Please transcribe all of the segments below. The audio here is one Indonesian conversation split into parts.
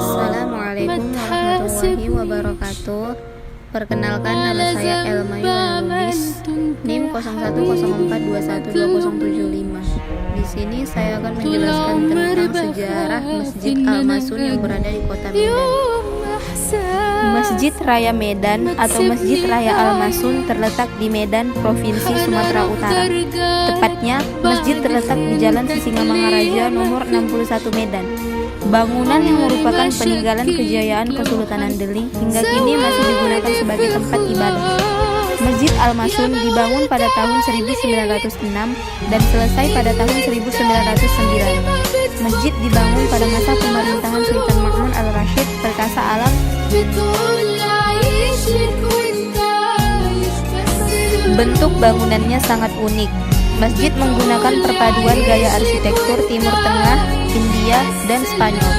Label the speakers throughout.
Speaker 1: Assalamualaikum warahmatullahi wabarakatuh. Perkenalkan, nama saya Elmayun Lubis, NIM 0104212075. Di sini saya akan menjelaskan tentang sejarah Masjid Al-Masun yang berada di Kota Medan. Masjid Raya Medan atau Masjid Raya Al-Masun terletak di Medan, Provinsi Sumatera Utara. Tepatnya, masjid terletak di Jalan Sisingamangaraja nomor 61 Medan. Bangunan yang merupakan peninggalan kejayaan Kesultanan Delhi hingga kini masih digunakan sebagai tempat ibadah. Masjid Al-Masun dibangun pada tahun 1906 dan selesai pada tahun 1909. Masjid dibangun pada masa pemerintahan Sultan Ma'mun al-Rashid perkasa alam. Bentuk bangunannya sangat unik. Masjid menggunakan perpaduan gaya arsitektur Timur Tengah, India, dan Spanyol.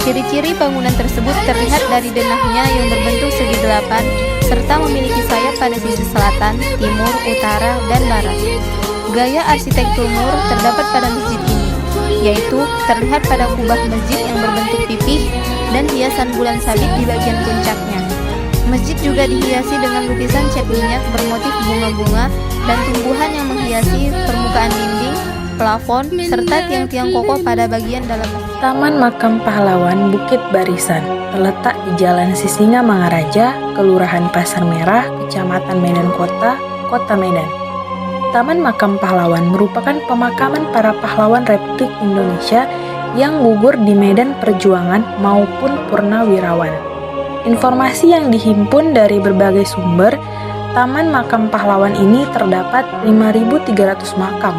Speaker 1: Ciri-ciri bangunan tersebut terlihat dari denahnya yang berbentuk segi delapan, serta memiliki sayap pada sisi selatan, timur, utara, dan barat. Gaya arsitektur Mur terdapat pada masjid ini, yaitu terlihat pada kubah masjid yang berbentuk pipih dan hiasan bulan sabit di bagian puncaknya. Masjid juga dihiasi dengan lukisan cat minyak bermotif bunga-bunga dan tumbuhan yang menghiasi permukaan dinding, plafon, serta tiang-tiang kokoh pada bagian dalam masjid.
Speaker 2: Taman Makam Pahlawan Bukit Barisan terletak di Jalan Sisingamangaraja, Kelurahan Pasar Merah, Kecamatan Medan Kota, Kota Medan. Taman Makam Pahlawan merupakan pemakaman para pahlawan Republik Indonesia yang gugur di medan perjuangan maupun purnawirawan. Informasi yang dihimpun dari berbagai sumber, Taman Makam Pahlawan ini terdapat 5.300 makam.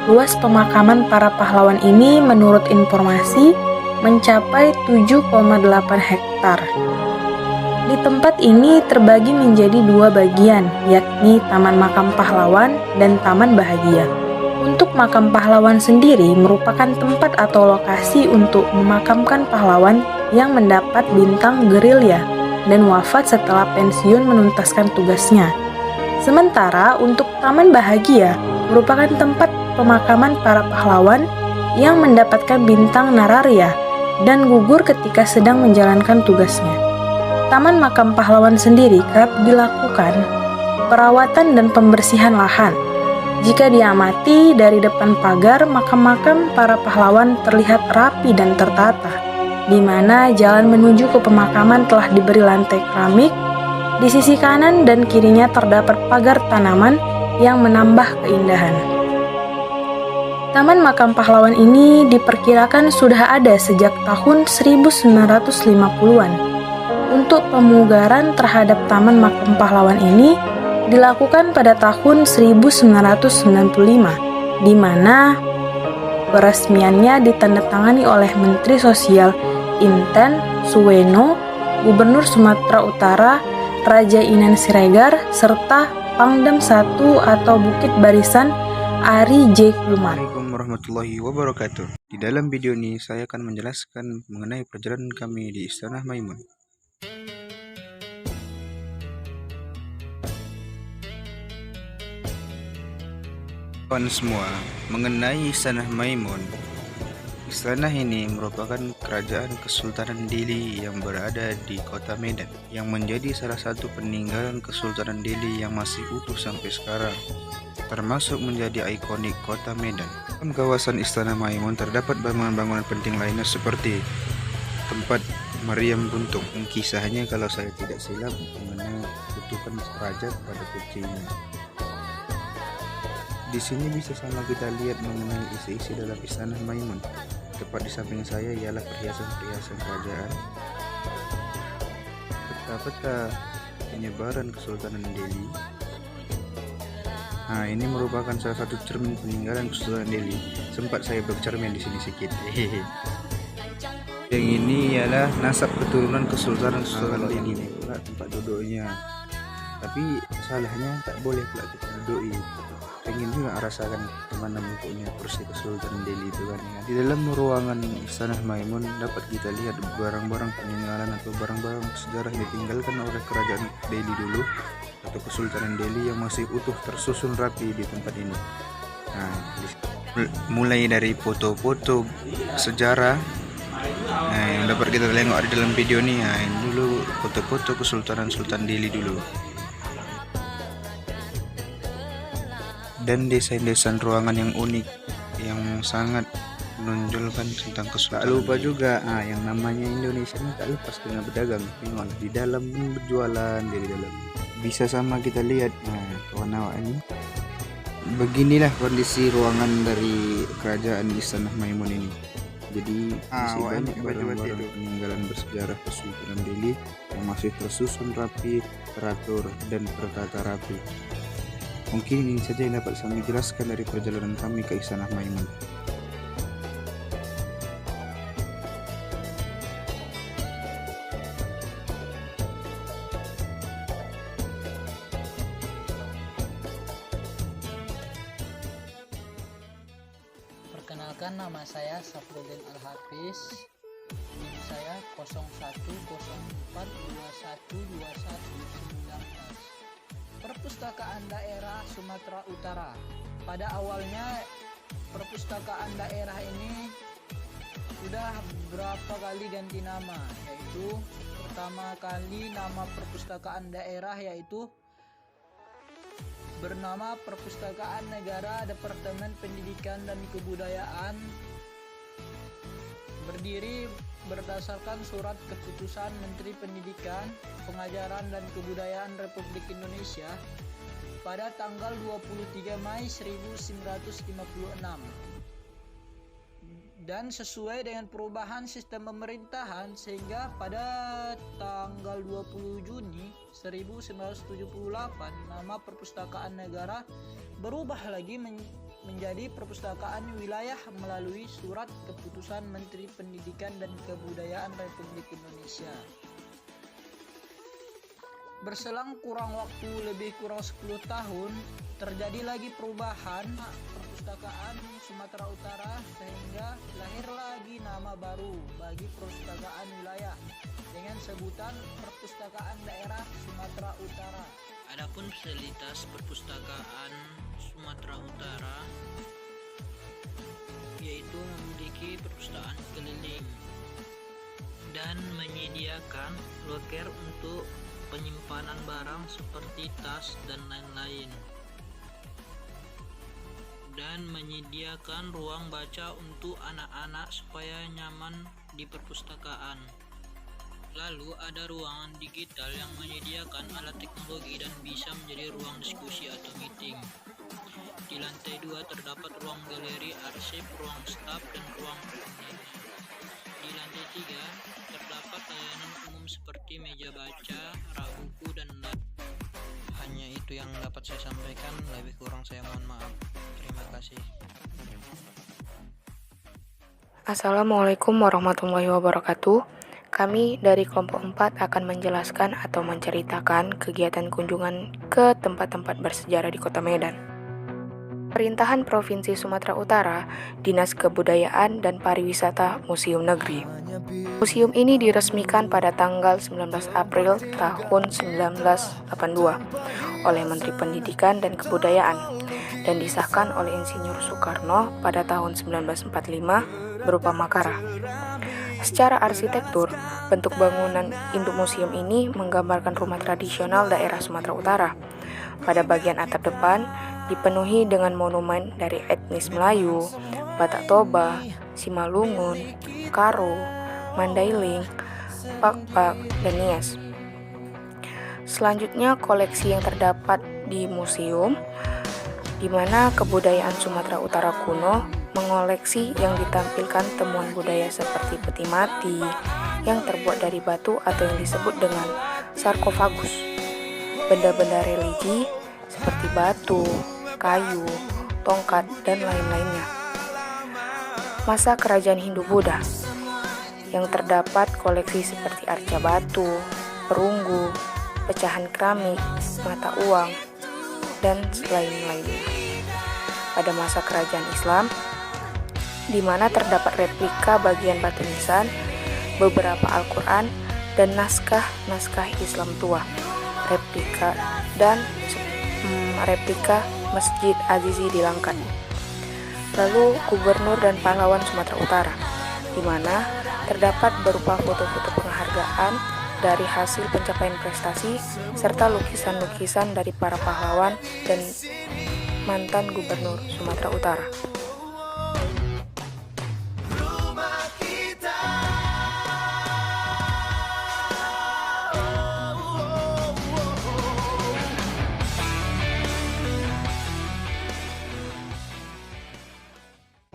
Speaker 2: Luas pemakaman para pahlawan ini menurut informasi mencapai 7,8 hektar. Di tempat ini terbagi menjadi dua bagian, yakni Taman Makam Pahlawan dan Taman Bahagia. Untuk makam pahlawan sendiri merupakan tempat atau lokasi untuk memakamkan pahlawan yang mendapat bintang gerilya dan wafat setelah pensiun menuntaskan tugasnya. Sementara untuk Taman Bahagia merupakan tempat pemakaman para pahlawan yang mendapatkan bintang Nararya dan gugur ketika sedang menjalankan tugasnya. Taman Makam Pahlawan sendiri kerap dilakukan perawatan dan pembersihan lahan. Jika diamati dari depan pagar, makam-makam para pahlawan terlihat rapi dan tertata, di mana jalan menuju ke pemakaman telah diberi lantai keramik. Di sisi kanan dan kirinya terdapat pagar tanaman yang menambah keindahan. Taman Makam Pahlawan ini diperkirakan sudah ada sejak tahun 1950-an. Untuk pemugaran terhadap Taman Makam Pahlawan ini dilakukan pada tahun 1995, di mana peresmiannya ditandatangani oleh Menteri Sosial Inten Suweno, Gubernur Sumatera Utara Raja Inan Siregar, serta Pangdam 1 atau Bukit Barisan Ari J. Kumar.
Speaker 3: Assalamualaikum warahmatullahi wabarakatuh. Di dalam video ini saya akan menjelaskan mengenai perjalanan kami di Istana Maimun. Kawan semua, mengenai Istana Maimun. Istana ini merupakan kerajaan Kesultanan Delhi yang berada di Kota Medan, yang menjadi salah satu peninggalan Kesultanan Delhi yang masih utuh sampai sekarang, termasuk menjadi ikonik Kota Medan. Dalam kawasan Istana Maimun terdapat bangunan-bangunan penting lainnya seperti tempat meriam buntung. Kisahnya kalau saya tidak silap mengenai kutukan raja kepada putrinya. Di sini bisa sama kita lihat mengenai isi-isi dalam istana Maimun. Tepat di samping saya ialah perhiasan-perhiasan kerajaan, peta-peta penyebaran Kesultanan Delhi. Nah, ini merupakan salah satu cermin peninggalan Kesultanan Delhi. Sempat saya bercermin di sini sedikit. Yang ini ialah nasab keturunan Kesultanan Delhi. Ini pula tempat duduknya. Tapi salahnya tak boleh pula kita duduk. Pengen juga rasakan gimana bentuknya kursi Kesultanan Delhi itu kan. Di dalam ruangan istana Maimun dapat kita lihat barang-barang peninggalan atau barang-barang sejarah yang ditinggalkan oleh kerajaan Delhi dulu atau Kesultanan Delhi yang masih utuh tersusun rapi di tempat ini. Nah, mulai dari foto-foto sejarah yang dapat kita tengok di dalam video nih. Nah, ini dulu foto-foto Kesultanan Sultan Delhi dulu. Dan desain-desain ruangan yang unik yang sangat menonjolkan tentang Kesultanan. Tak lupa juga yang namanya Indonesia ini tak lepas dengan berdagang. Tengok di dalam berjualan, di dalam bisa sama kita lihat. Kawan awak ini beginilah kondisi ruangan dari kerajaan Istana Maimun ini. Jadi masih banyak barang-barang peninggalan bersejarah Kesultanan Delhi yang masih tersusun rapi, teratur dan tertata rapi. Mungkin ini saja yang dapat saya jelaskan dari perjalanan kami ke Istana Maimun.
Speaker 4: Perkenalkan, nama saya Safruddin Al-Hafiz. NIM saya 0104212119. Perpustakaan Daerah Sumatera Utara. Pada awalnya perpustakaan daerah ini sudah berapa kali ganti nama, yaitu pertama kali nama perpustakaan daerah yaitu bernama Perpustakaan Negara Departemen Pendidikan dan Kebudayaan, berdiri berdasarkan surat keputusan Menteri Pendidikan, Pengajaran dan Kebudayaan Republik Indonesia pada tanggal 23 Mei 1956 dan sesuai dengan perubahan sistem pemerintahan sehingga pada tanggal 20 Juni 1978 nama Perpustakaan Negara berubah lagi menjadi Perpustakaan Wilayah melalui Surat Keputusan Menteri Pendidikan dan Kebudayaan Republik Indonesia. Berselang kurang waktu lebih kurang 10 tahun, terjadi lagi perubahan Perpustakaan Sumatera Utara sehingga lahir lagi nama baru bagi Perpustakaan Wilayah dengan sebutan Perpustakaan Daerah Sumatera Utara. Adapun fasilitas Perpustakaan Sumatera Utara yaitu memiliki perpustakaan keliling dan menyediakan loker untuk penyimpanan barang seperti tas dan lain-lain, dan menyediakan ruang baca untuk anak-anak supaya nyaman di perpustakaan. Lalu ada ruangan digital yang menyediakan alat teknologi dan bisa menjadi ruang diskusi atau meeting. Di lantai 2 terdapat ruang galeri, arsip, ruang staf, dan ruang penulis. Di lantai 3 terdapat layanan umum seperti meja baca, rak buku, dan lab. Hanya itu yang dapat saya sampaikan, lebih kurang saya mohon maaf. Terima kasih.
Speaker 2: Assalamualaikum warahmatullahi wabarakatuh. Kami dari kelompok 4 akan menjelaskan atau menceritakan kegiatan kunjungan ke tempat-tempat bersejarah di Kota Medan. Pemerintahan Provinsi Sumatera Utara, Dinas Kebudayaan dan Pariwisata Museum Negeri. Museum ini diresmikan pada tanggal 19 April tahun 1982 oleh Menteri Pendidikan dan Kebudayaan dan disahkan oleh Insinyur Soekarno pada tahun 1945 berupa makara. Secara arsitektur, bentuk bangunan induk museum ini menggambarkan rumah tradisional daerah Sumatera Utara. Pada bagian atap depan dipenuhi dengan monumen dari etnis Melayu, Batak Toba, Simalungun, Karo, Mandailing, Pak, dan Nias. Selanjutnya koleksi yang terdapat di museum, di mana kebudayaan Sumatera Utara kuno mengoleksi yang ditampilkan temuan budaya seperti peti mati yang terbuat dari batu atau yang disebut dengan sarkofagus, benda-benda religi seperti batu, kayu, tongkat, dan lain-lainnya. Masa kerajaan Hindu-Buddha yang terdapat koleksi seperti arca batu, perunggu, pecahan keramik, mata uang, dan lain-lainnya. Pada masa kerajaan Islam, di mana terdapat replika bagian batu nisan, beberapa Al-Quran, dan naskah-naskah Islam tua, replika Masjid Azizi di Langkat. Lalu gubernur dan pahlawan Sumatera Utara, di mana terdapat berupa foto-foto penghargaan dari hasil pencapaian prestasi serta lukisan-lukisan dari para pahlawan dan mantan gubernur Sumatera Utara.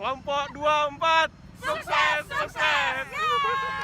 Speaker 5: Kelompok 24, sukses, sukses!